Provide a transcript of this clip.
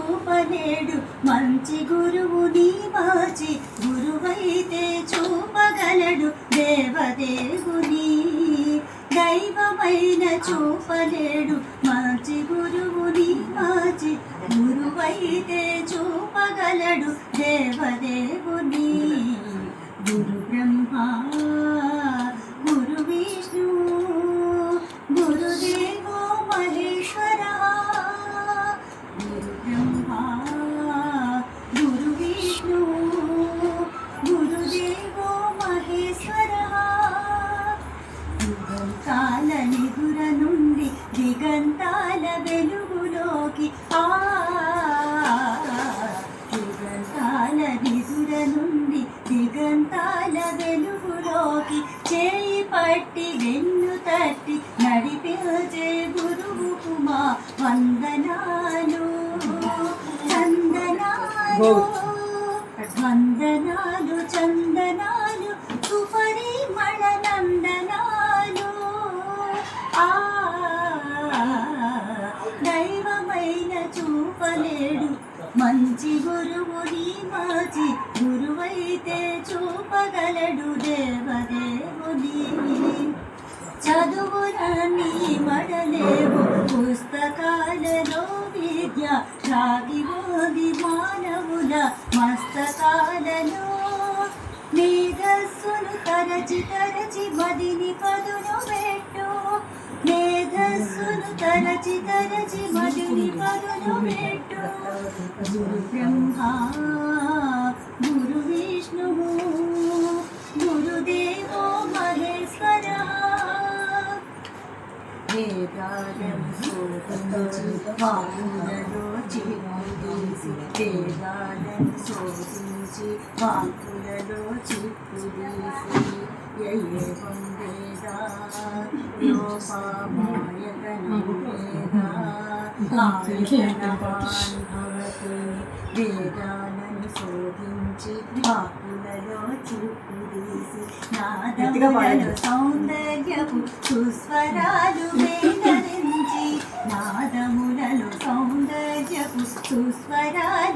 చూపలేడు మంచి గురువుని మాచి గురువైతే చూపగలడు దేవదేవుని దైవమైన చూపలేడు మంచి గురువుని మాచి గురువైతే చూపగలడు దేవదేవుని గురు బ్రహ్మ గురు విష్ణు గురుదేవో మహేశ్వర గురు బ్రహ్మ గురు విష్ణు గురుదేవో మహేశ్వర యుగంతాల నిదుర నుండి దిగంతాల వెలుగులోకి యుగంతాల నిదుర నుండి దిగంతాల వెలుగులోకి చేయి పట్టి వెన్ను తట్టి నడిపించే గురువుకు మా వందనాలు చందనాలు వందనాలు చందనాలు సుపరిమళ నందనాలు దైవమైన చూపలేడు మంచి గురువుని మాచి గురువైతే చూపగలడు దేవదేవుని చదువులన్నీ మడలేవు పుస్తకాలలో విద్య రాగిపోది మానవుల మస్తకాలలో మేధస్సును తరచి తరచి మదిని పదును పెట్టు మేధస్సును తరచి తరచి మదిని పదును పెట్టు గురు బ్రహ్మ గురు విష్ణువు గురుదేవో మహేశ్వర వేదాలను శోధించి వాకులలో చిప్పుదీసి వేదాలను శోధించి వాకులలో చిప్పుదీసి ఏవం వేదా యోపామాయతనం వేదా ఆయతనవాన్ భవతి వేదాలను శోధించి వాకులలో చిప్పుదీసి నాదములలో సౌందర్యపు సుస్వరాలు మేళవించి నాదములలో సౌందర్యపు సుస్వరాలు